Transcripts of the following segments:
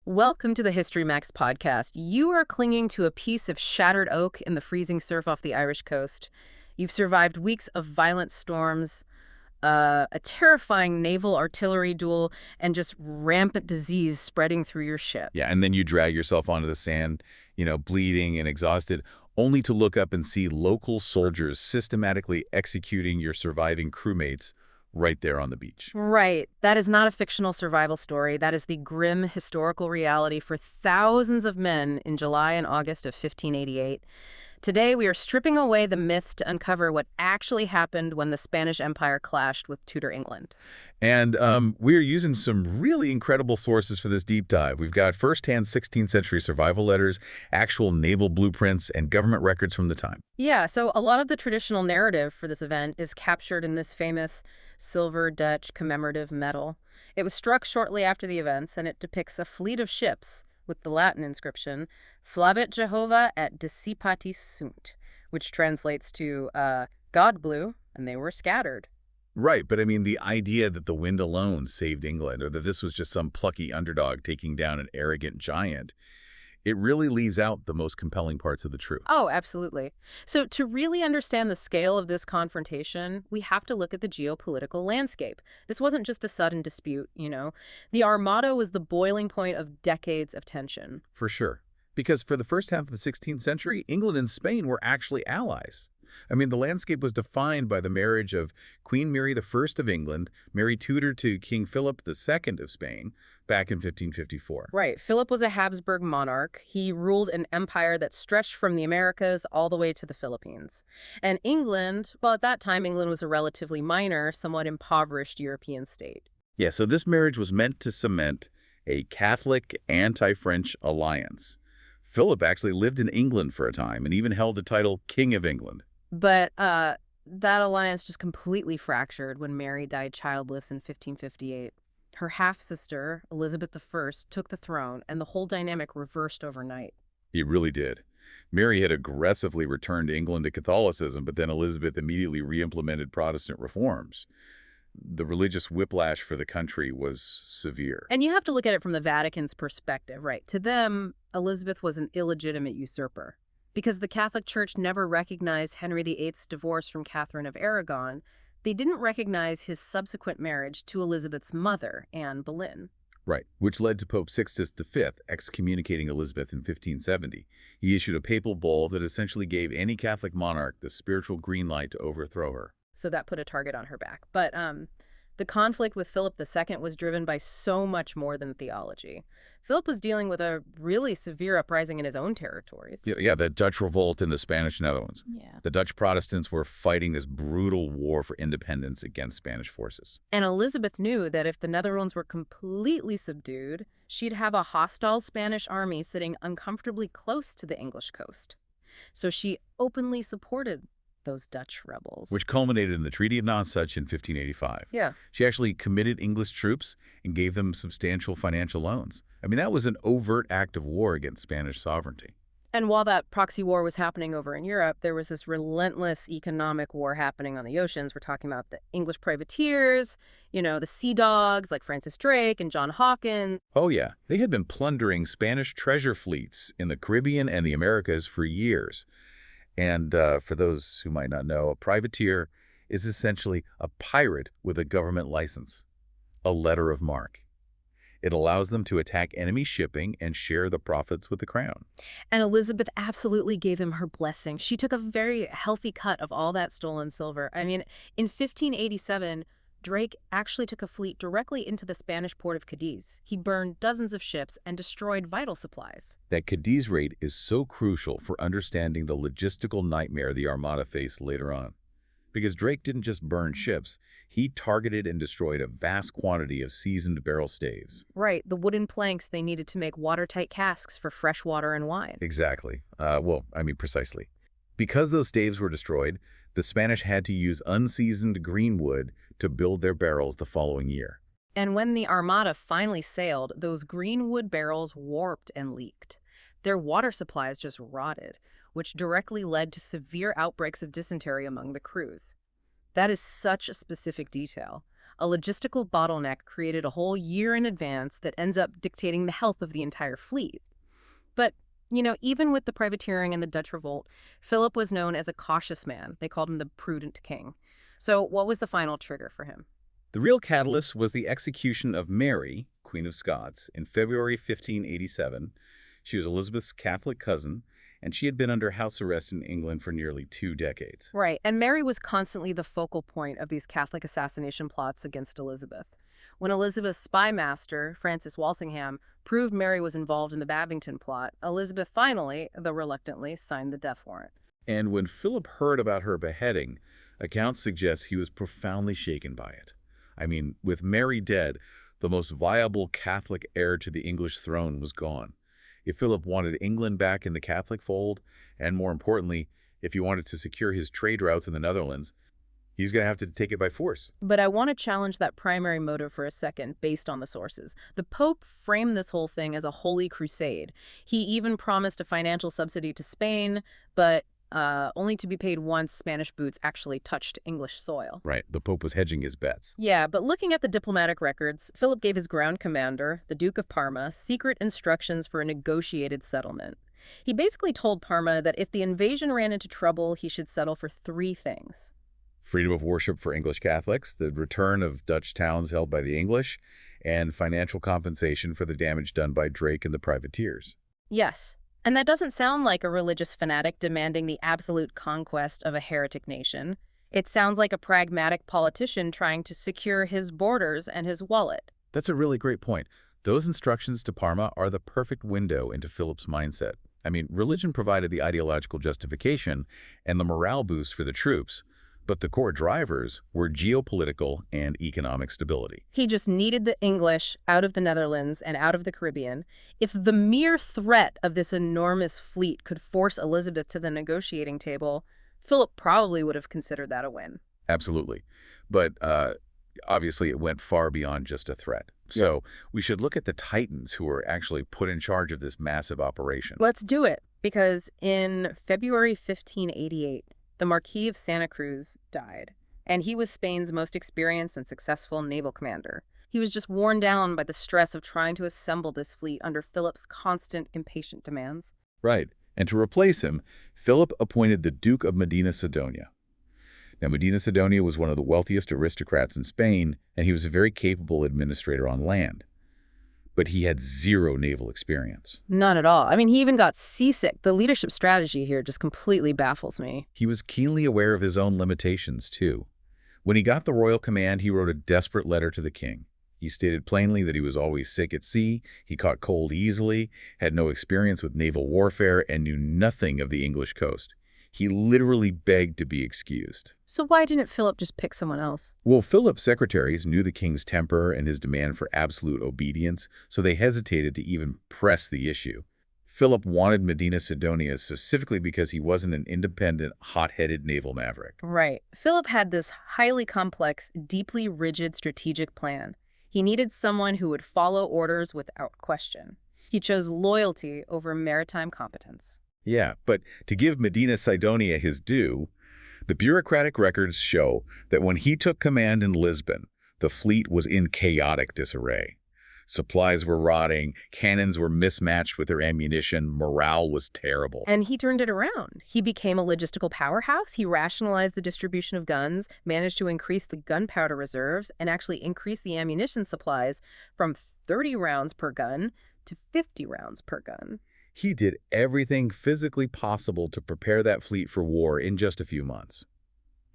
Welcome to the History Max podcast. You are clinging to a piece of shattered oak in the freezing surf off the Irish coast. You've survived weeks of violent storms, a terrifying naval artillery duel, and just rampant disease spreading through your ship. Yeah, and then you drag yourself onto the sand, bleeding and exhausted, only to look up and see local soldiers systematically executing your surviving crewmates right there on the beach. Right. That is not a fictional survival story. That is the grim historical reality for thousands of men in July and August of 1588. Today, we are stripping away the myth to uncover what actually happened when the Spanish Empire clashed with Tudor England. And we're using some really incredible sources for this deep dive. We've got first-hand 16th century survival letters, actual naval blueprints, and government records from the time. Yeah, so a lot of the traditional narrative for this event is captured in this famous silver Dutch commemorative medal. It was struck shortly after the events, and it depicts a fleet of ships with the Latin inscription, Flavit Jehovah et dissipatis sunt, which translates to, God blew, and they were scattered. Right, but I mean, the idea that the wind alone saved England, or that this was just some plucky underdog taking down an arrogant giant, it really leaves out the most compelling parts of the truth. Oh, absolutely. So to really understand the scale of this confrontation, we have to look at the geopolitical landscape. This wasn't just a sudden dispute, you know. The Armada was the boiling point of decades of tension. For sure. Because for the first half of the 16th century, England and Spain were actually allies. I mean, the landscape was defined by the marriage of Queen Mary I of England, Mary Tudor to King Philip II of Spain, back in 1554. Right. Philip was a Habsburg monarch. He ruled an empire that stretched from the Americas all the way to the Philippines. And England, well, at that time, England was a relatively minor, somewhat impoverished European state. Yeah, so this marriage was meant to cement a Catholic anti-French alliance. Philip actually lived in England for a time and even held the title King of England. But that alliance just completely fractured when Mary died childless in 1558. Her half-sister, Elizabeth I, took the throne, and the whole dynamic reversed overnight. It really did. Mary had aggressively returned England to Catholicism, but then Elizabeth immediately re-implemented Protestant reforms. The religious whiplash for the country was severe. And you have to look at it from the Vatican's perspective, right? To them, Elizabeth was an illegitimate usurper. Because the Catholic Church never recognized Henry VIII's divorce from Catherine of Aragon, they didn't recognize his subsequent marriage to Elizabeth's mother, Anne Boleyn. Right, which led to Pope Sixtus V excommunicating Elizabeth in 1570. He issued a papal bull that essentially gave any Catholic monarch the spiritual green light to overthrow her. So that put a target on her back. But the conflict with Philip II was driven by so much more than theology. Philip was dealing with a really severe uprising in his own territories. Yeah, the Dutch revolt in the Spanish Netherlands. Yeah. The Dutch Protestants were fighting this brutal war for independence against Spanish forces. And Elizabeth knew that if the Netherlands were completely subdued, she'd have a hostile Spanish army sitting uncomfortably close to the English coast. So she openly supported those Dutch rebels. Which culminated in the Treaty of Nonsuch in 1585. Yeah. She actually committed English troops and gave them substantial financial loans. I mean, that was an overt act of war against Spanish sovereignty. And while that proxy war was happening over in Europe, there was this relentless economic war happening on the oceans. We're talking about the English privateers, the sea dogs like Francis Drake and John Hawkins. Oh, yeah. They had been plundering Spanish treasure fleets in the Caribbean and the Americas for years. And for those who might not know, a privateer is essentially a pirate with a government license, a letter of marque. It allows them to attack enemy shipping and share the profits with the crown. And Elizabeth absolutely gave them her blessing. She took a very healthy cut of all that stolen silver. I mean, in 1587, Drake actually took a fleet directly into the Spanish port of Cadiz. He burned dozens of ships and destroyed vital supplies. That Cadiz raid is so crucial for understanding the logistical nightmare the Armada faced later on. Because Drake didn't just burn ships, he targeted and destroyed a vast quantity of seasoned barrel staves. Right, the wooden planks they needed to make watertight casks for fresh water and wine. Exactly. Precisely. Because those staves were destroyed, the Spanish had to use unseasoned green wood to build their barrels the following year. And when the Armada finally sailed, those green wood barrels warped and leaked. Their water supplies just rotted, which directly led to severe outbreaks of dysentery among the crews. That is such a specific detail. A logistical bottleneck created a whole year in advance that ends up dictating the health of the entire fleet. But, even with the privateering and the Dutch revolt, Philip was known as a cautious man. They called him the prudent king. So what was the final trigger for him? The real catalyst was the execution of Mary, Queen of Scots, in February 1587. She was Elizabeth's Catholic cousin, and she had been under house arrest in England for nearly 2 decades. Right, and Mary was constantly the focal point of these Catholic assassination plots against Elizabeth. When Elizabeth's spy master, Francis Walsingham, proved Mary was involved in the Babington plot, Elizabeth finally, though reluctantly, signed the death warrant. And when Philip heard about her beheading, accounts suggest he was profoundly shaken by it. I mean, with Mary dead, the most viable Catholic heir to the English throne was gone. If Philip wanted England back in the Catholic fold, and more importantly, if he wanted to secure his trade routes in the Netherlands, he's going to have to take it by force. But I want to challenge that primary motive for a second, based on the sources. The Pope framed this whole thing as a holy crusade. He even promised a financial subsidy to Spain, but only to be paid once Spanish boots actually touched English soil. Right, the Pope was hedging his bets. Yeah, but looking at the diplomatic records, Philip gave his ground commander, the Duke of Parma, secret instructions for a negotiated settlement. He basically told Parma that if the invasion ran into trouble, he should settle for 3 things. Freedom of worship for English Catholics, the return of Dutch towns held by the English, and financial compensation for the damage done by Drake and the privateers. Yes, and that doesn't sound like a religious fanatic demanding the absolute conquest of a heretic nation. It sounds like a pragmatic politician trying to secure his borders and his wallet. That's a really great point. Those instructions to Parma are the perfect window into Philip's mindset. I mean, religion provided the ideological justification and the morale boost for the troops, but the core drivers were geopolitical and economic stability. He just needed the English out of the Netherlands and out of the Caribbean. If the mere threat of this enormous fleet could force Elizabeth to the negotiating table, Philip probably would have considered that a win. Absolutely. But obviously it went far beyond just a threat. So we should look at the titans who were actually put in charge of this massive operation. Let's do it, because in February 1588, the Marquis of Santa Cruz died, and he was Spain's most experienced and successful naval commander. He was just worn down by the stress of trying to assemble this fleet under Philip's constant, impatient demands. Right. And to replace him, Philip appointed the Duke of Medina Sidonia. Now, Medina Sidonia was one of the wealthiest aristocrats in Spain, and he was a very capable administrator on land. But he had 0 naval experience. Not at all. I mean, he even got seasick. The leadership strategy here just completely baffles me. He was keenly aware of his own limitations, too. When he got the royal command, he wrote a desperate letter to the king. He stated plainly that he was always sick at sea, he caught cold easily, had no experience with naval warfare, and knew nothing of the English coast. He literally begged to be excused. So why didn't Philip just pick someone else? Well, Philip's secretaries knew the king's temper and his demand for absolute obedience, so they hesitated to even press the issue. Philip wanted Medina Sidonia specifically because he wasn't an independent, hot-headed naval maverick. Right. Philip had this highly complex, deeply rigid strategic plan. He needed someone who would follow orders without question. He chose loyalty over maritime competence. Yeah, but to give Medina Sidonia his due, the bureaucratic records show that when he took command in Lisbon, the fleet was in chaotic disarray. Supplies were rotting, cannons were mismatched with their ammunition, morale was terrible. And he turned it around. He became a logistical powerhouse. He rationalized the distribution of guns, managed to increase the gunpowder reserves, and actually increase the ammunition supplies from 30 rounds per gun to 50 rounds per gun. He did everything physically possible to prepare that fleet for war in just a few months.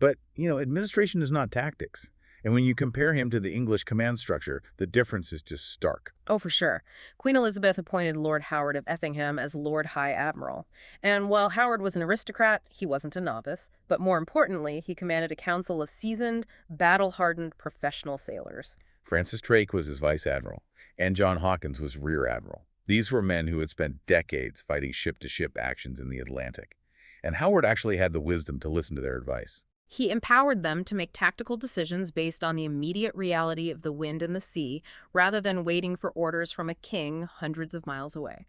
But, administration is not tactics. And when you compare him to the English command structure, the difference is just stark. Oh, for sure. Queen Elizabeth appointed Lord Howard of Effingham as Lord High Admiral. And while Howard was an aristocrat, he wasn't a novice. But more importantly, he commanded a council of seasoned, battle-hardened professional sailors. Francis Drake was his vice admiral, and John Hawkins was rear admiral. These were men who had spent decades fighting ship-to-ship actions in the Atlantic. And Howard actually had the wisdom to listen to their advice. He empowered them to make tactical decisions based on the immediate reality of the wind and the sea, rather than waiting for orders from a king hundreds of miles away.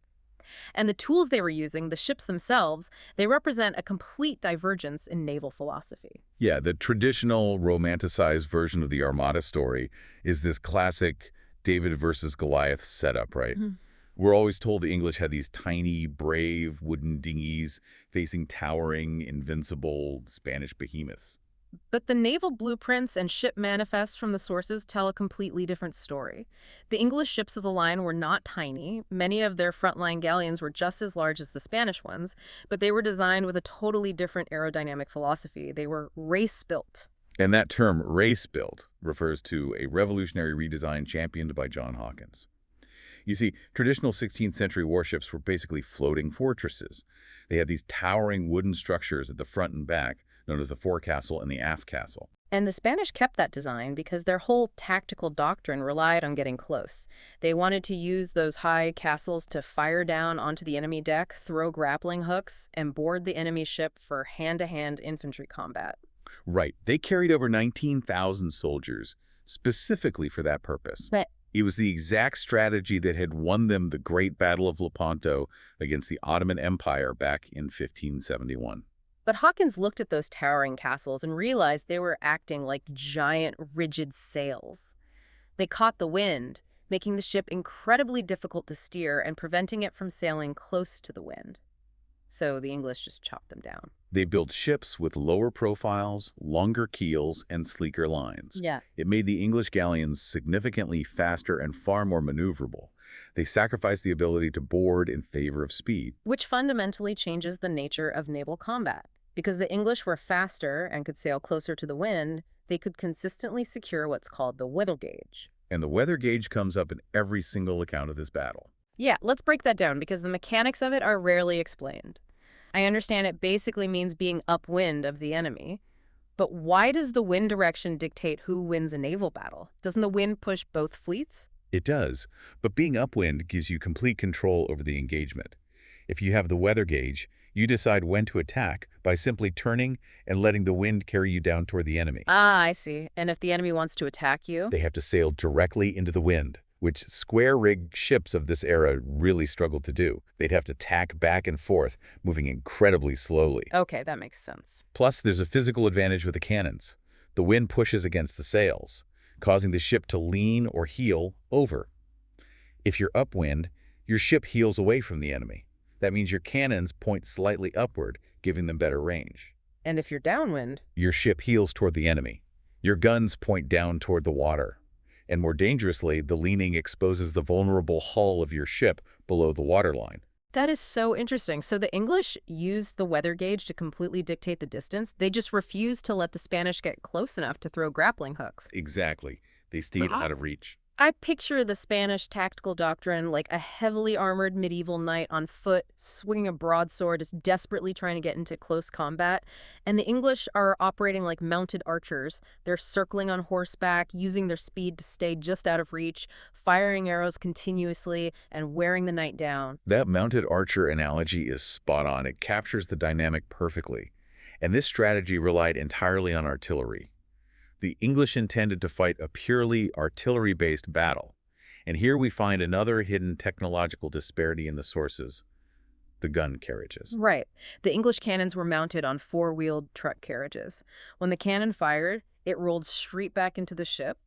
And the tools they were using, the ships themselves, they represent a complete divergence in naval philosophy. Yeah, the traditional romanticized version of the Armada story is this classic David versus Goliath setup, right? Mhm. We're always told the English had these tiny, brave wooden dinghies facing towering, invincible Spanish behemoths. But the naval blueprints and ship manifests from the sources tell a completely different story. The English ships of the line were not tiny. Many of their frontline galleons were just as large as the Spanish ones, but they were designed with a totally different aerodynamic philosophy. They were race-built. And that term, race build, refers to a revolutionary redesign championed by John Hawkins. You see, traditional 16th century warships were basically floating fortresses. They had these towering wooden structures at the front and back, known as the forecastle and the aft castle. And the Spanish kept that design because their whole tactical doctrine relied on getting close. They wanted to use those high castles to fire down onto the enemy deck, throw grappling hooks, and board the enemy ship for hand-to-hand infantry combat. Right. They carried over 19,000 soldiers, specifically for that purpose. But It was the exact strategy that had won them the Great Battle of Lepanto against the Ottoman Empire back in 1571. But Hawkins looked at those towering castles and realized they were acting like giant, rigid sails. They caught the wind, making the ship incredibly difficult to steer and preventing it from sailing close to the wind. So the English just chopped them down. They built ships with lower profiles, longer keels, and sleeker lines. Yeah. It made the English galleons significantly faster and far more maneuverable. They sacrificed the ability to board in favor of speed. Which fundamentally changes the nature of naval combat. Because the English were faster and could sail closer to the wind, they could consistently secure what's called the weather gauge. And the weather gauge comes up in every single account of this battle. Yeah, let's break that down because the mechanics of it are rarely explained. I understand it basically means being upwind of the enemy. But why does the wind direction dictate who wins a naval battle? Doesn't the wind push both fleets? It does, but being upwind gives you complete control over the engagement. If you have the weather gauge, you decide when to attack by simply turning and letting the wind carry you down toward the enemy. Ah, I see. And if the enemy wants to attack you? They have to sail directly into the wind, which square-rigged ships of this era really struggled to do. They'd have to tack back and forth, moving incredibly slowly. Okay, that makes sense. Plus, there's a physical advantage with the cannons. The wind pushes against the sails, causing the ship to lean or heel over. If you're upwind, your ship heels away from the enemy. That means your cannons point slightly upward, giving them better range. And if you're downwind? Your ship heels toward the enemy. Your guns point down toward the water. And more dangerously, the leaning exposes the vulnerable hull of your ship below the waterline. That is so interesting. So the English used the weather gauge to completely dictate the distance. They just refused to let the Spanish get close enough to throw grappling hooks. Exactly. They stayed out of reach. I picture the Spanish tactical doctrine like a heavily armored medieval knight on foot, swinging a broadsword, just desperately trying to get into close combat. And the English are operating like mounted archers. They're circling on horseback, using their speed to stay just out of reach, firing arrows continuously, and wearing the knight down. That mounted archer analogy is spot on. It captures the dynamic perfectly. And this strategy relied entirely on artillery. The English intended to fight a purely artillery-based battle. And here we find another hidden technological disparity in the sources: the gun carriages. Right. The English cannons were mounted on four-wheeled truck carriages. When the cannon fired, it rolled straight back into the ship.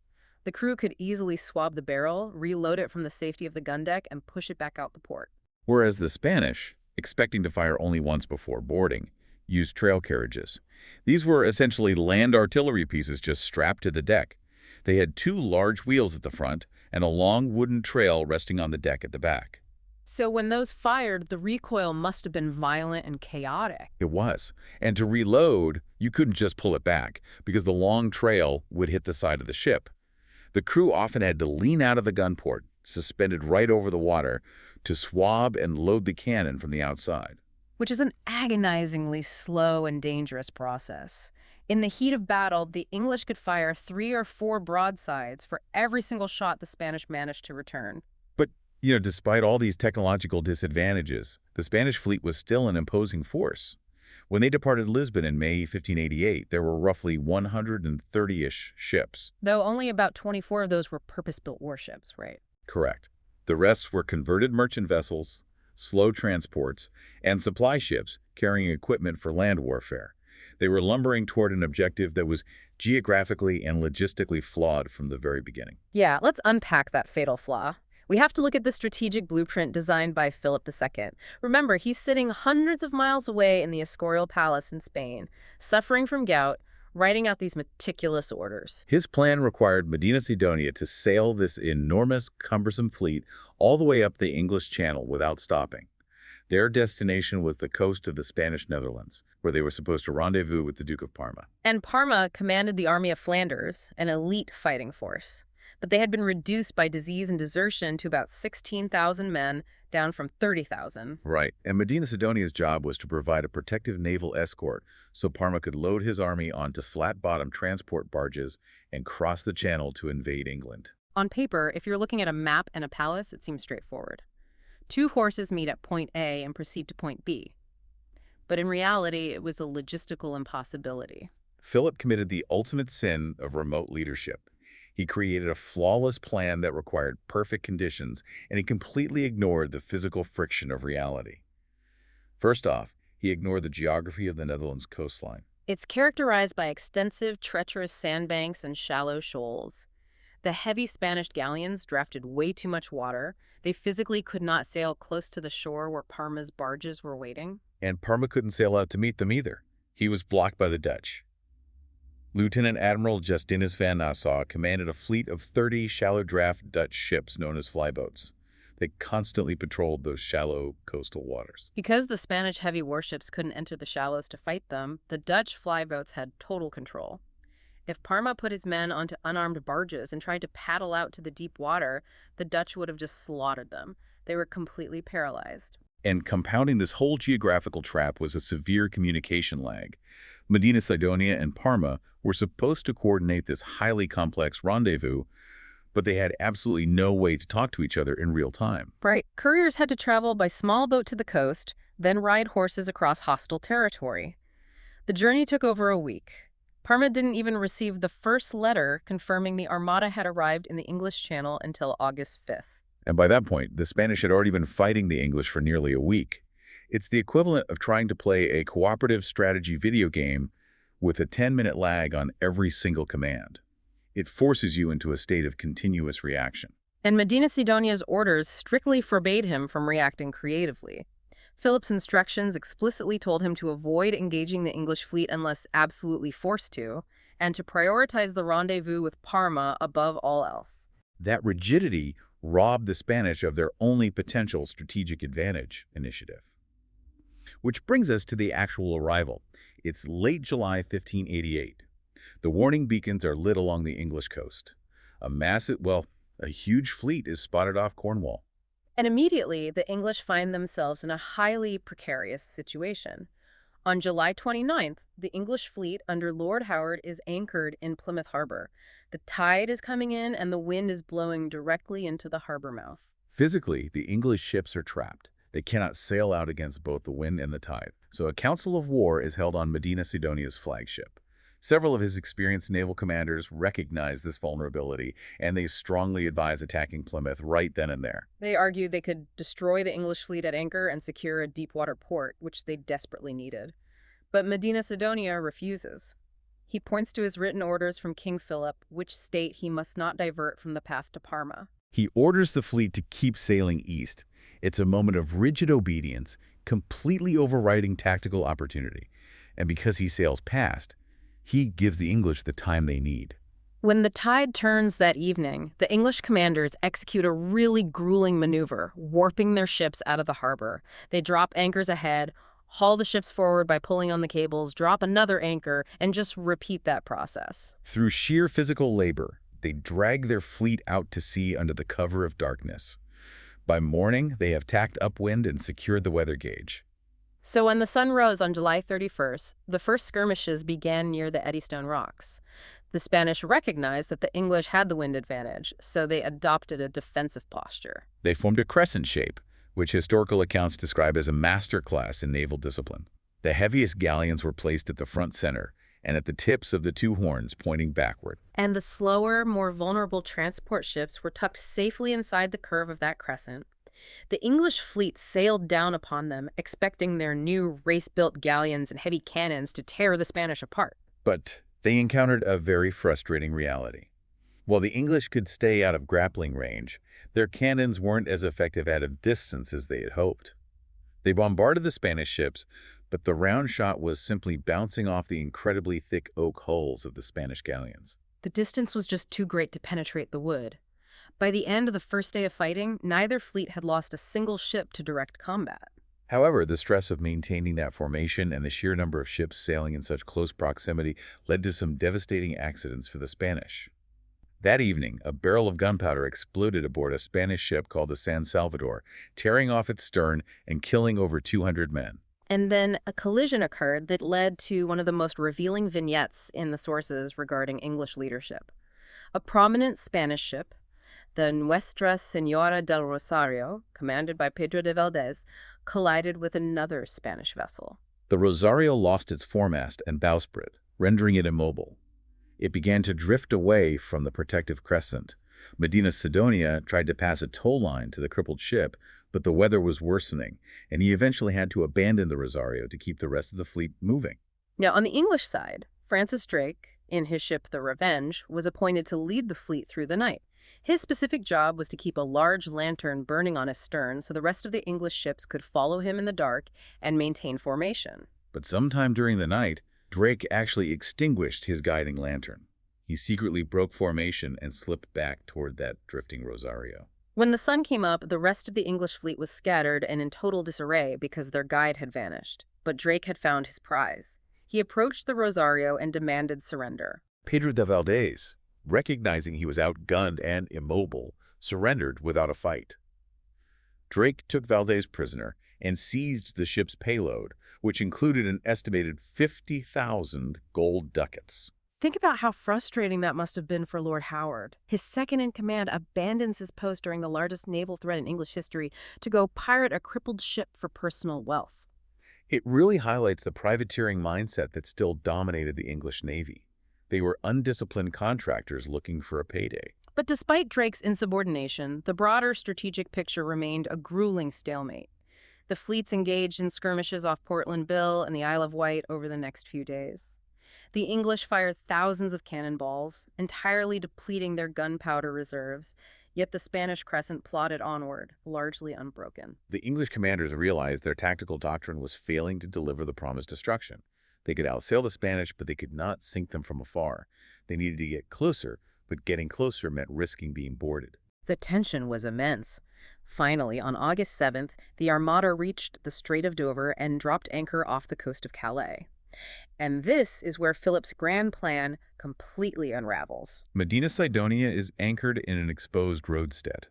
The crew could easily swab the barrel, reload it from the safety of the gun deck, and push it back out the port. Whereas the Spanish, expecting to fire only once before boarding, used trail carriages. These were essentially land artillery pieces just strapped to the deck. They had two large wheels at the front and a long wooden trail resting on the deck at the back. So when those fired, the recoil must have been violent and chaotic. It was. And to reload, you couldn't just pull it back because the long trail would hit the side of the ship. The crew often had to lean out of the gun port, suspended right over the water, to swab and load the cannon from the outside. Which is an agonizingly slow and dangerous process. In the heat of battle, the English could fire 3 or 4 broadsides for every single shot the Spanish managed to return. But, despite all these technological disadvantages, the Spanish fleet was still an imposing force. When they departed Lisbon in May 1588, there were roughly 130-ish ships. Though only about 24 of those were purpose-built warships, right? Correct. The rest were converted merchant vessels, slow transports, and supply ships carrying equipment for land warfare. They were lumbering toward an objective that was geographically and logistically flawed from the very beginning. Yeah, let's unpack that fatal flaw. We have to look at the strategic blueprint designed by Philip II. Remember, he's sitting hundreds of miles away in the Escorial Palace in Spain, suffering from gout, writing out these meticulous orders. His plan required Medina Sidonia to sail this enormous, cumbersome fleet all the way up the English Channel without stopping. Their destination was the coast of the Spanish Netherlands, where they were supposed to rendezvous with the Duke of Parma. And Parma commanded the Army of Flanders, an elite fighting force. But they had been reduced by disease and desertion to about 16,000 men, down from 30,000. Right, and Medina Sidonia's job was to provide a protective naval escort so Parma could load his army onto flat-bottom transport barges and cross the channel to invade England. On paper, if you're looking at a map and a palace, it seems straightforward. Two horses meet at point A and proceed to point B. But in reality, it was a logistical impossibility. Philip committed the ultimate sin of remote leadership. He created a flawless plan that required perfect conditions, and he completely ignored the physical friction of reality. First off, he ignored the geography of the Netherlands coastline. It's characterized by extensive, treacherous sandbanks and shallow shoals. The heavy Spanish galleons drafted way too much water. They physically could not sail close to the shore where Parma's barges were waiting. And Parma couldn't sail out to meet them either. He was blocked by the Dutch. Lieutenant Admiral Justinus van Nassau commanded a fleet of 30 shallow-draft Dutch ships known as flyboats. They constantly patrolled those shallow coastal waters. Because the Spanish heavy warships couldn't enter the shallows to fight them, the Dutch flyboats had total control. If Parma put his men onto unarmed barges and tried to paddle out to the deep water, the Dutch would have just slaughtered them. They were completely paralyzed. And compounding this whole geographical trap was a severe communication lag. Medina Sidonia and Parma were supposed to coordinate this highly complex rendezvous, but they had absolutely no way to talk to each other in real time. Right. Couriers had to travel by small boat to the coast, then ride horses across hostile territory. The journey took over a week. Parma didn't even receive the first letter confirming the Armada had arrived in the English Channel until August 5th. And by that point, the Spanish had already been fighting the English for nearly a week. It's the equivalent of trying to play a cooperative strategy video game with a 10-minute lag on every single command. It forces you into a state of continuous reaction. And Medina Sidonia's orders strictly forbade him from reacting creatively. Philip's instructions explicitly told him to avoid engaging the English fleet unless absolutely forced to, and to prioritize the rendezvous with Parma above all else. That rigidity robbed the Spanish of their only potential strategic advantage initiative. Which brings us to the actual arrival. It's late July 1588. The warning beacons are lit along the English coast. A huge fleet is spotted off Cornwall. And immediately, the English find themselves in a highly precarious situation. On July 29th, the English fleet under Lord Howard is anchored in Plymouth Harbor. The tide is coming in and the wind is blowing directly into the harbor mouth. Physically, the English ships are trapped. They cannot sail out against both the wind and the tide. So a council of war is held on Medina Sidonia's flagship. Several of his experienced naval commanders recognize this vulnerability, and they strongly advise attacking Plymouth right then and there. They argued they could destroy the English fleet at anchor and secure a deep-water port, which they desperately needed. But Medina Sidonia refuses. He points to his written orders from King Philip, which state he must not divert from the path to Parma. He orders the fleet to keep sailing east. It's a moment of rigid obedience, completely overriding tactical opportunity. And because he sails past, he gives the English the time they need. When the tide turns that evening, the English commanders execute a really grueling maneuver, warping their ships out of the harbor. They drop anchors ahead, haul the ships forward by pulling on the cables, drop another anchor, and just repeat that process. Through sheer physical labor, they drag their fleet out to sea under the cover of darkness. By morning, they have tacked upwind and secured the weather gauge. So when the sun rose on July 31st, the first skirmishes began near the Eddystone Rocks. The Spanish recognized that the English had the wind advantage, so they adopted a defensive posture. They formed a crescent shape, which historical accounts describe as a masterclass in naval discipline. The heaviest galleons were placed at the front center, and at the tips of the two horns pointing backward. And the slower, more vulnerable transport ships were tucked safely inside the curve of that crescent. The English fleet sailed down upon them, expecting their new race-built galleons and heavy cannons to tear the Spanish apart. But they encountered a very frustrating reality. While the English could stay out of grappling range, their cannons weren't as effective at a distance as they had hoped. They bombarded the Spanish ships, but the round shot was simply bouncing off the incredibly thick oak hulls of the Spanish galleons. The distance was just too great to penetrate the wood. By the end of the first day of fighting, neither fleet had lost a single ship to direct combat. However, the stress of maintaining that formation and the sheer number of ships sailing in such close proximity led to some devastating accidents for the Spanish. That evening, a barrel of gunpowder exploded aboard a Spanish ship called the San Salvador, tearing off its stern and killing over 200 men. And then a collision occurred that led to one of the most revealing vignettes in the sources regarding English leadership. A prominent Spanish ship, the Nuestra Señora del Rosario, commanded by Pedro de Valdez, collided with another Spanish vessel. The Rosario lost its foremast and bowsprit, rendering it immobile. It began to drift away from the protective crescent. Medina Sidonia tried to pass a tow line to the crippled ship, but the weather was worsening, and he eventually had to abandon the Rosario to keep the rest of the fleet moving. Now, on the English side, Francis Drake, in his ship the Revenge, was appointed to lead the fleet through the night. His specific job was to keep a large lantern burning on his stern so the rest of the English ships could follow him in the dark and maintain formation. But sometime during the night, Drake actually extinguished his guiding lantern. He secretly broke formation and slipped back toward that drifting Rosario. When the sun came up, the rest of the English fleet was scattered and in total disarray because their guide had vanished. But Drake had found his prize. He approached the Rosario and demanded surrender. Pedro de Valdez, recognizing he was outgunned and immobile, surrendered without a fight. Drake took Valdez prisoner and seized the ship's payload, which included an estimated 50,000 gold ducats. Think about how frustrating that must have been for Lord Howard. His second-in-command abandons his post during the largest naval threat in English history to go pirate a crippled ship for personal wealth. It really highlights the privateering mindset that still dominated the English Navy. They were undisciplined contractors looking for a payday. But despite Drake's insubordination, the broader strategic picture remained a grueling stalemate. The fleets engaged in skirmishes off Portland Bill and the Isle of Wight over the next few days. The English fired thousands of cannonballs, entirely depleting their gunpowder reserves, yet the Spanish crescent plodded onward, largely unbroken. The English commanders realized their tactical doctrine was failing to deliver the promised destruction. They could outsail the Spanish, but they could not sink them from afar. They needed to get closer, but getting closer meant risking being boarded. The tension was immense. Finally, on August 7th, the Armada reached the Strait of Dover and dropped anchor off the coast of Calais. And this is where Philip's grand plan completely unravels. Medina Sidonia is anchored in an exposed roadstead.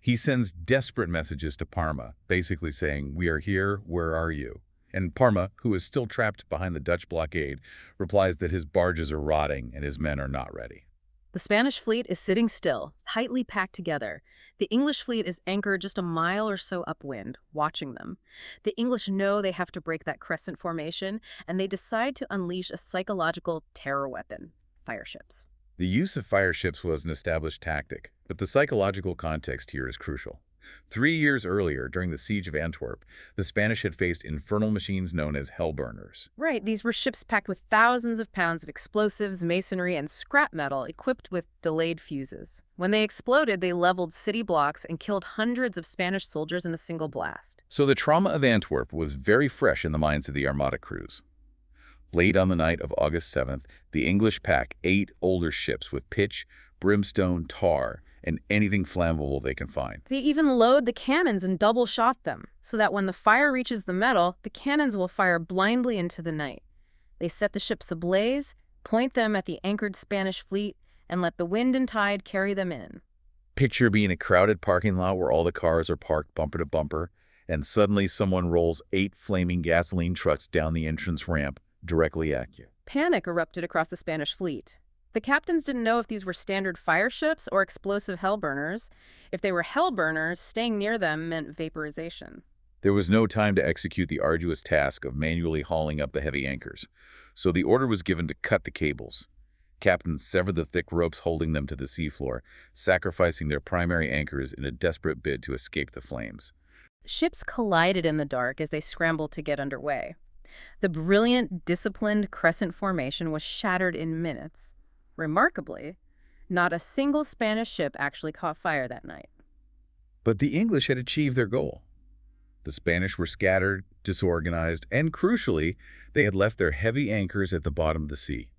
He sends desperate messages to Parma, basically saying, "We are here, where are you?" And Parma, who is still trapped behind the Dutch blockade, replies that his barges are rotting and his men are not ready. The Spanish fleet is sitting still, tightly packed together. The English fleet is anchored just a mile or so upwind, watching them. The English know they have to break that crescent formation, and they decide to unleash a psychological terror weapon: fire ships. The use of fire ships was an established tactic, but the psychological context here is crucial. 3 years earlier, during the siege of Antwerp, the Spanish had faced infernal machines known as hellburners. Right, these were ships packed with thousands of pounds of explosives, masonry, and scrap metal equipped with delayed fuses. When they exploded, they leveled city blocks and killed hundreds of Spanish soldiers in a single blast. So the trauma of Antwerp was very fresh in the minds of the Armada crews. Late on the night of August 7th, the English pack 8 older ships with pitch, brimstone, tar, and anything flammable they can find. They even load the cannons and double-shot them, so that when the fire reaches the metal, the cannons will fire blindly into the night. They set the ships ablaze, point them at the anchored Spanish fleet, and let the wind and tide carry them in. Picture being a crowded parking lot where all the cars are parked bumper to bumper, and suddenly someone rolls 8 flaming gasoline trucks down the entrance ramp directly at you. Panic erupted across the Spanish fleet. The captains didn't know if these were standard fire ships or explosive hellburners. If they were hellburners, staying near them meant vaporization. There was no time to execute the arduous task of manually hauling up the heavy anchors, so the order was given to cut the cables. Captains severed the thick ropes holding them to the seafloor, sacrificing their primary anchors in a desperate bid to escape the flames. Ships collided in the dark as they scrambled to get underway. The brilliant, disciplined crescent formation was shattered in minutes. Remarkably, not a single Spanish ship actually caught fire that night. But the English had achieved their goal. The Spanish were scattered, disorganized, and crucially, they had left their heavy anchors at the bottom of the sea.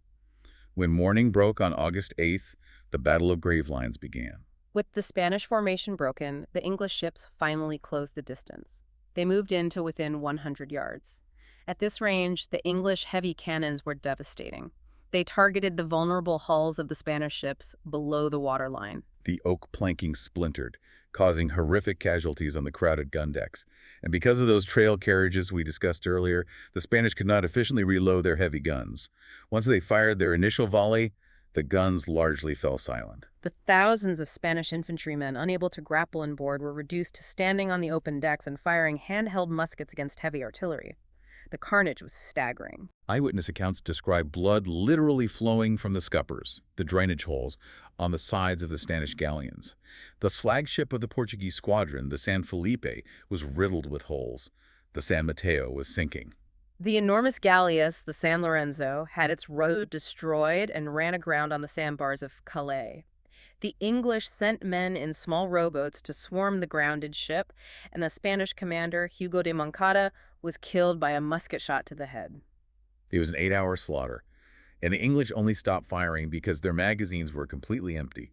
When morning broke on August 8th, the Battle of Gravelines began. With the Spanish formation broken, the English ships finally closed the distance. They moved in to within 100 yards. At this range, the English heavy cannons were devastating. They targeted the vulnerable hulls of the Spanish ships below the waterline. The oak planking splintered, causing horrific casualties on the crowded gun decks. And because of those trail carriages we discussed earlier, the Spanish could not efficiently reload their heavy guns. Once they fired their initial volley, the guns largely fell silent. The thousands of Spanish infantrymen unable to grapple and board were reduced to standing on the open decks and firing handheld muskets against heavy artillery. The carnage was staggering. Eyewitness accounts describe blood literally flowing from the scuppers, the drainage holes, on the sides of the Spanish galleons. The flagship of the Portuguese squadron, the San Felipe, was riddled with holes. The San Mateo was sinking. The enormous galleass, the San Lorenzo, had its road destroyed and ran aground on the sandbars of Calais. The English sent men in small rowboats to swarm the grounded ship, and the Spanish commander, Hugo de Moncada, was killed by a musket shot to the head. It was an 8-hour slaughter, and the English only stopped firing because their magazines were completely empty.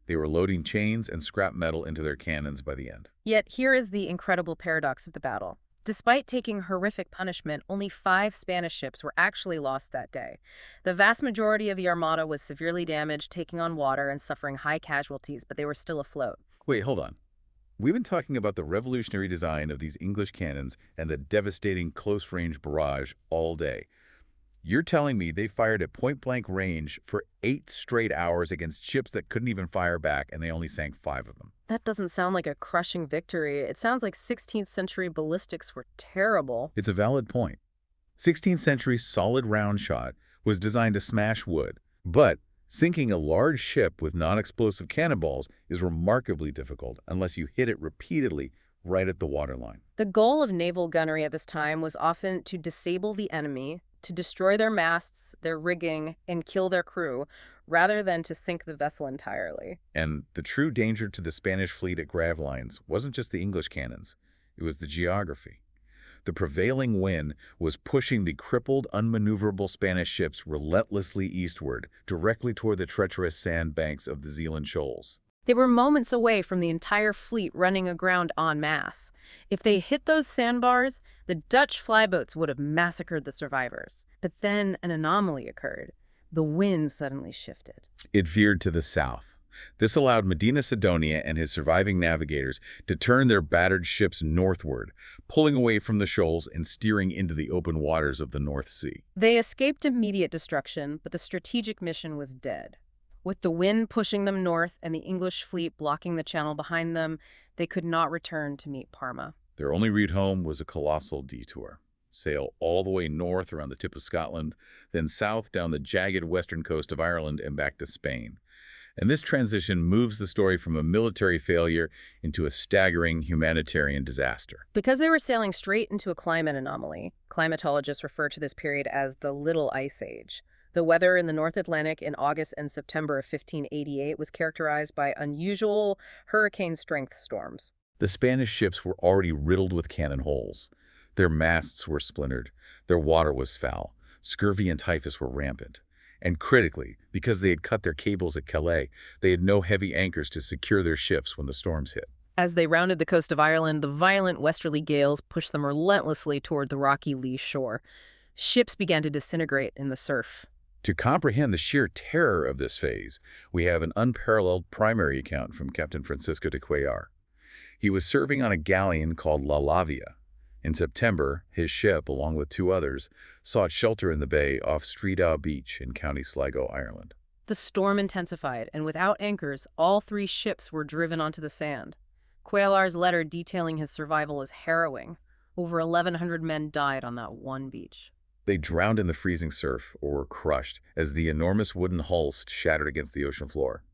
They were loading chains and scrap metal into their cannons by the end. Yet here is the incredible paradox of the battle. Despite taking horrific punishment, only 5 Spanish ships were actually lost that day. The vast majority of the Armada was severely damaged, taking on water and suffering high casualties, but they were still afloat. Wait, hold on. We've been talking about the revolutionary design of these English cannons and the devastating close-range barrage all day. You're telling me they fired at point-blank range for 8 straight hours against ships that couldn't even fire back, and they only sank 5 of them? That doesn't sound like a crushing victory. It sounds like 16th century ballistics were terrible. It's a valid point. 16th century solid round shot was designed to smash wood, but sinking a large ship with non-explosive cannonballs is remarkably difficult unless you hit it repeatedly right at the waterline. The goal of naval gunnery at this time was often to disable the enemy, to destroy their masts, their rigging, and kill their crew, rather than to sink the vessel entirely. And the true danger to the Spanish fleet at Gravelines wasn't just the English cannons, it was the geography. The prevailing wind was pushing the crippled, unmaneuverable Spanish ships relentlessly eastward, directly toward the treacherous sandbanks of the Zealand Shoals. They were moments away from the entire fleet running aground en masse. If they hit those sandbars, the Dutch flyboats would have massacred the survivors. But then an anomaly occurred. The wind suddenly shifted. It veered to the south. This allowed Medina Sidonia and his surviving navigators to turn their battered ships northward, pulling away from the shoals and steering into the open waters of the North Sea. They escaped immediate destruction, but the strategic mission was dead. With the wind pushing them north and the English fleet blocking the channel behind them, they could not return to meet Parma. Their only route home was a colossal detour. Sail all the way north around the tip of Scotland, then south down the jagged western coast of Ireland and back to Spain. And this transition moves the story from a military failure into a staggering humanitarian disaster. Because they were sailing straight into a climate anomaly, climatologists refer to this period as the Little Ice Age. The weather in the North Atlantic in August and September of 1588 was characterized by unusual hurricane-strength storms. The Spanish ships were already riddled with cannon holes. Their masts were splintered. Their water was foul. Scurvy and typhus were rampant. And critically, because they had cut their cables at Calais, they had no heavy anchors to secure their ships when the storms hit. As they rounded the coast of Ireland, the violent westerly gales pushed them relentlessly toward the rocky lee shore. Ships began to disintegrate in the surf. To comprehend the sheer terror of this phase, we have an unparalleled primary account from Captain Francisco de Cuellar. He was serving on a galleon called La Lavia. In September, his ship, along with 2 others, sought shelter in the bay off Streedow Beach in County Sligo, Ireland. The storm intensified, and without anchors, all 3 ships were driven onto the sand. Cuellar's letter detailing his survival is harrowing. Over 1,100 men died on that one beach. They drowned in the freezing surf or were crushed as the enormous wooden hulls shattered against the ocean floor.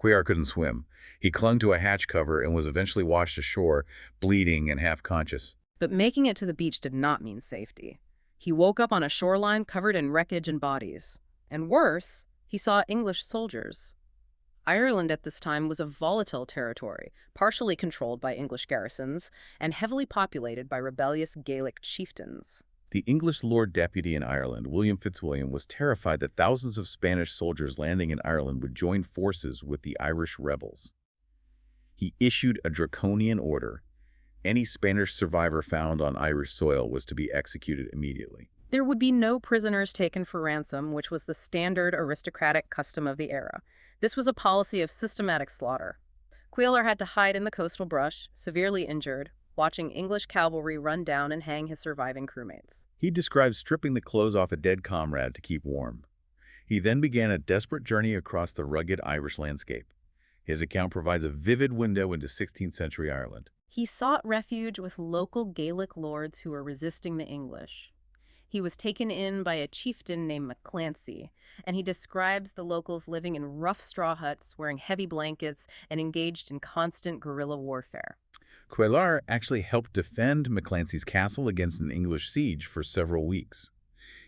Cuellar couldn't swim. He clung to a hatch cover and was eventually washed ashore, bleeding and half-conscious. But making it to the beach did not mean safety. He woke up on a shoreline covered in wreckage and bodies. And worse, he saw English soldiers. Ireland at this time was a volatile territory, partially controlled by English garrisons and heavily populated by rebellious Gaelic chieftains. The English Lord Deputy in Ireland, William Fitzwilliam, was terrified that thousands of Spanish soldiers landing in Ireland would join forces with the Irish rebels. He issued a draconian order. Any Spanish survivor found on Irish soil was to be executed immediately. There would be no prisoners taken for ransom, which was the standard aristocratic custom of the era. This was a policy of systematic slaughter. Cuellar had to hide in the coastal brush, severely injured, watching English cavalry run down and hang his surviving crewmates. He described stripping the clothes off a dead comrade to keep warm. He then began a desperate journey across the rugged Irish landscape. His account provides a vivid window into 16th century Ireland. He sought refuge with local Gaelic lords who were resisting the English. He was taken in by a chieftain named McClancy, and he describes the locals living in rough straw huts, wearing heavy blankets, and engaged in constant guerrilla warfare. Cuellar actually helped defend McClancy's castle against an English siege for several weeks.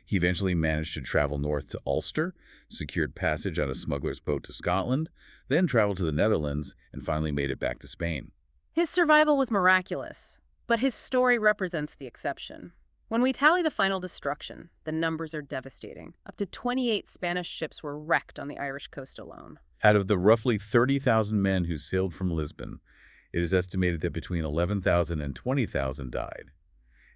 He eventually managed to travel north to Ulster, secured passage on a smuggler's boat to Scotland, then traveled to the Netherlands, and finally made it back to Spain. His survival was miraculous, but his story represents the exception. When we tally the final destruction, the numbers are devastating. Up to 28 Spanish ships were wrecked on the Irish coast alone. Out of the roughly 30,000 men who sailed from Lisbon, it is estimated that between 11,000 and 20,000 died.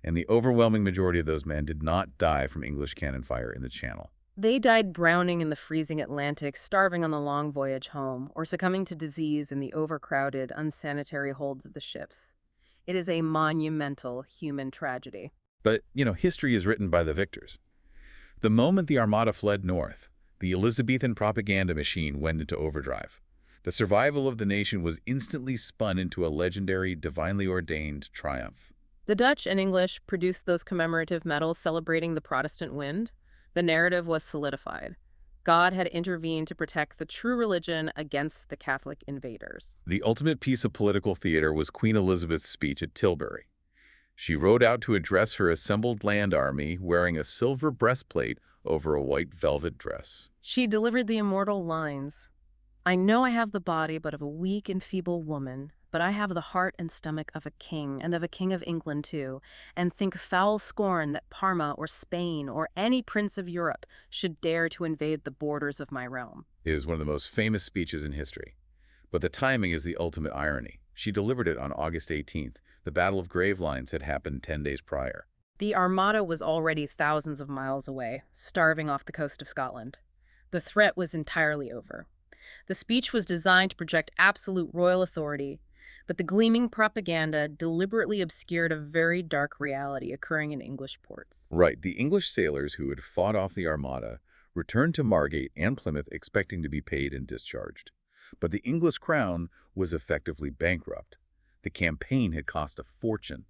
And the overwhelming majority of those men did not die from English cannon fire in the Channel. They died drowning in the freezing Atlantic, starving on the long voyage home, or succumbing to disease in the overcrowded, unsanitary holds of the ships. It is a monumental human tragedy. But, history is written by the victors. The moment the Armada fled north, the Elizabethan propaganda machine went into overdrive. The survival of the nation was instantly spun into a legendary, divinely ordained triumph. The Dutch and English produced those commemorative medals celebrating the Protestant wind. The narrative was solidified. God had intervened to protect the true religion against the Catholic invaders. The ultimate piece of political theater was Queen Elizabeth's speech at Tilbury. She rode out to address her assembled land army wearing a silver breastplate over a white velvet dress. She delivered the immortal lines, "I know I have the body but of a weak and feeble woman, but I have the heart and stomach of a king, and of a king of England too, and think foul scorn that Parma or Spain or any prince of Europe should dare to invade the borders of my realm." It is one of the most famous speeches in history. But the timing is the ultimate irony. She delivered it on August 18th. The Battle of Gravelines had happened 10 days prior. The Armada was already thousands of miles away, starving off the coast of Scotland. The threat was entirely over. The speech was designed to project absolute royal authority, but the gleaming propaganda deliberately obscured a very dark reality occurring in English ports. Right, the English sailors who had fought off the Armada returned to Margate and Plymouth expecting to be paid and discharged. But the English crown was effectively bankrupt. The campaign had cost a fortune.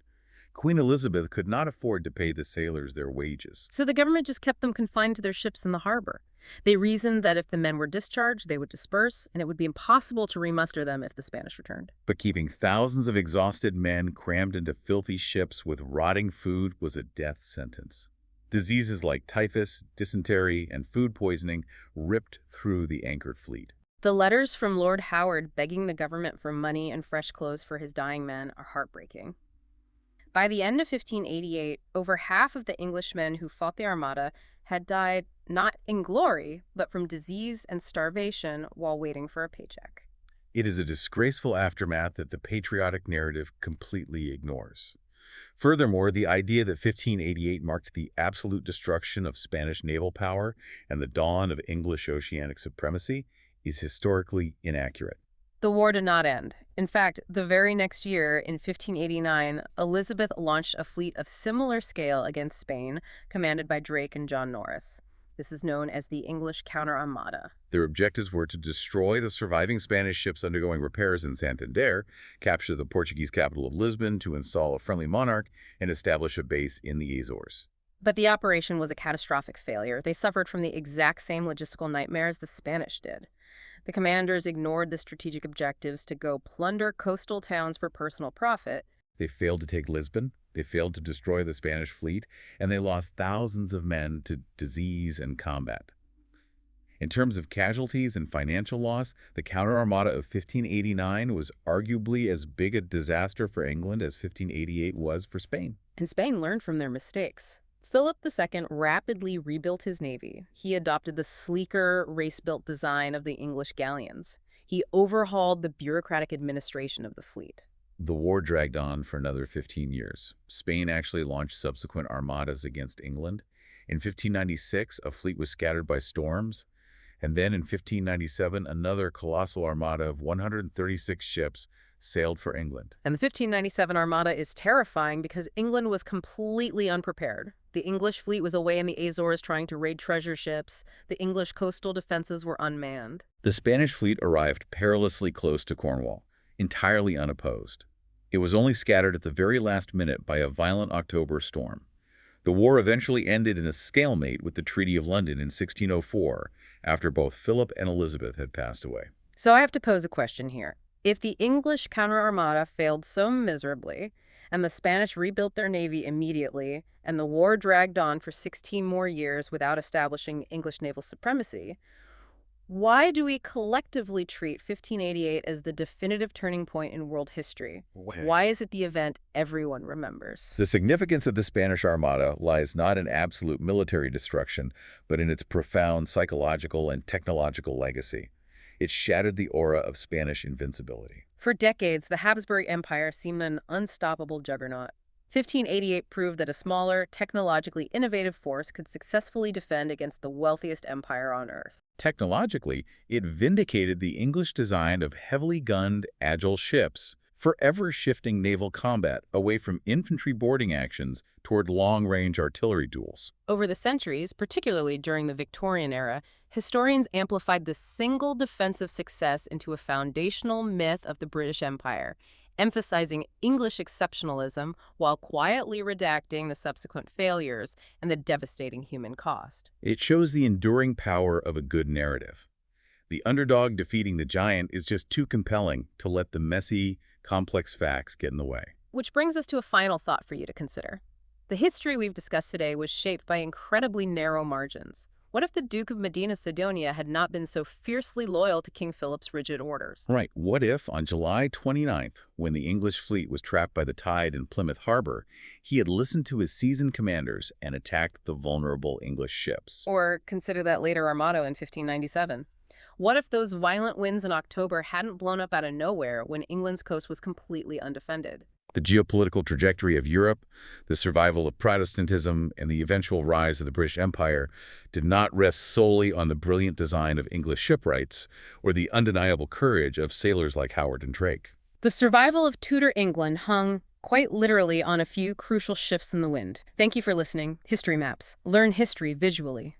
Queen Elizabeth could not afford to pay the sailors their wages. So the government just kept them confined to their ships in the harbor. They reasoned that if the men were discharged, they would disperse, and it would be impossible to remuster them if the Spanish returned. But keeping thousands of exhausted men crammed into filthy ships with rotting food was a death sentence. Diseases like typhus, dysentery, and food poisoning ripped through the anchored fleet. The letters from Lord Howard begging the government for money and fresh clothes for his dying men are heartbreaking. By the end of 1588, over half of the Englishmen who fought the Armada had died not in glory, but from disease and starvation while waiting for a paycheck. It is a disgraceful aftermath that the patriotic narrative completely ignores. Furthermore, the idea that 1588 marked the absolute destruction of Spanish naval power and the dawn of English oceanic supremacy is historically inaccurate. The war did not end. In fact, the very next year, in 1589, Elizabeth launched a fleet of similar scale against Spain, commanded by Drake and John Norris. This is known as the English Counter-Armada. Their objectives were to destroy the surviving Spanish ships undergoing repairs in Santander, capture the Portuguese capital of Lisbon to install a friendly monarch, and establish a base in the Azores. But the operation was a catastrophic failure. They suffered from the exact same logistical nightmares the Spanish did. The commanders ignored the strategic objectives to go plunder coastal towns for personal profit. They failed to take Lisbon, they failed to destroy the Spanish fleet, and they lost thousands of men to disease and combat. In terms of casualties and financial loss, the counter-armada of 1589 was arguably as big a disaster for England as 1588 was for Spain. And Spain learned from their mistakes. Philip II rapidly rebuilt his navy. He adopted the sleeker, race-built design of the English galleons. He overhauled the bureaucratic administration of the fleet. The war dragged on for another 15 years. Spain actually launched subsequent armadas against England. In 1596, a fleet was scattered by storms. And then in 1597, another colossal armada of 136 ships sailed for England. And the 1597 Armada is terrifying because England was completely unprepared. The English fleet was away in the Azores trying to raid treasure ships. The English coastal defenses were unmanned. The Spanish fleet arrived perilously close to Cornwall, entirely unopposed. It was only scattered at the very last minute by a violent October storm. The war eventually ended in a stalemate with the Treaty of London in 1604, after both Philip and Elizabeth had passed away. So I have to pose a question here. If the English counter-armada failed so miserably, and the Spanish rebuilt their navy immediately, and the war dragged on for 16 more years without establishing English naval supremacy, why do we collectively treat 1588 as the definitive turning point in world history? Why is it the event everyone remembers? The significance of the Spanish Armada lies not in absolute military destruction, but in its profound psychological and technological legacy. It shattered the aura of Spanish invincibility. For decades, the Habsburg Empire seemed an unstoppable juggernaut. 1588 proved that a smaller, technologically innovative force could successfully defend against the wealthiest empire on Earth. Technologically, it vindicated the English design of heavily gunned, agile ships, forever shifting naval combat away from infantry boarding actions toward long-range artillery duels. Over the centuries, particularly during the Victorian era, historians amplified this single defensive success into a foundational myth of the British Empire, emphasizing English exceptionalism while quietly redacting the subsequent failures and the devastating human cost. It shows the enduring power of a good narrative. The underdog defeating the giant is just too compelling to let the messy, complex facts get in the way. Which brings us to a final thought for you to consider. The history we've discussed today was shaped by incredibly narrow margins. What if the Duke of Medina Sidonia had not been so fiercely loyal to King Philip's rigid orders? Right. What if, on July 29th, when the English fleet was trapped by the tide in Plymouth Harbor, he had listened to his seasoned commanders and attacked the vulnerable English ships? Or consider that later Armada in 1597. What if those violent winds in October hadn't blown up out of nowhere when England's coast was completely undefended? The geopolitical trajectory of Europe, the survival of Protestantism, and the eventual rise of the British Empire did not rest solely on the brilliant design of English shipwrights or the undeniable courage of sailors like Howard and Drake. The survival of Tudor England hung, quite literally, on a few crucial shifts in the wind. Thank you for listening. History Maps. Learn history visually.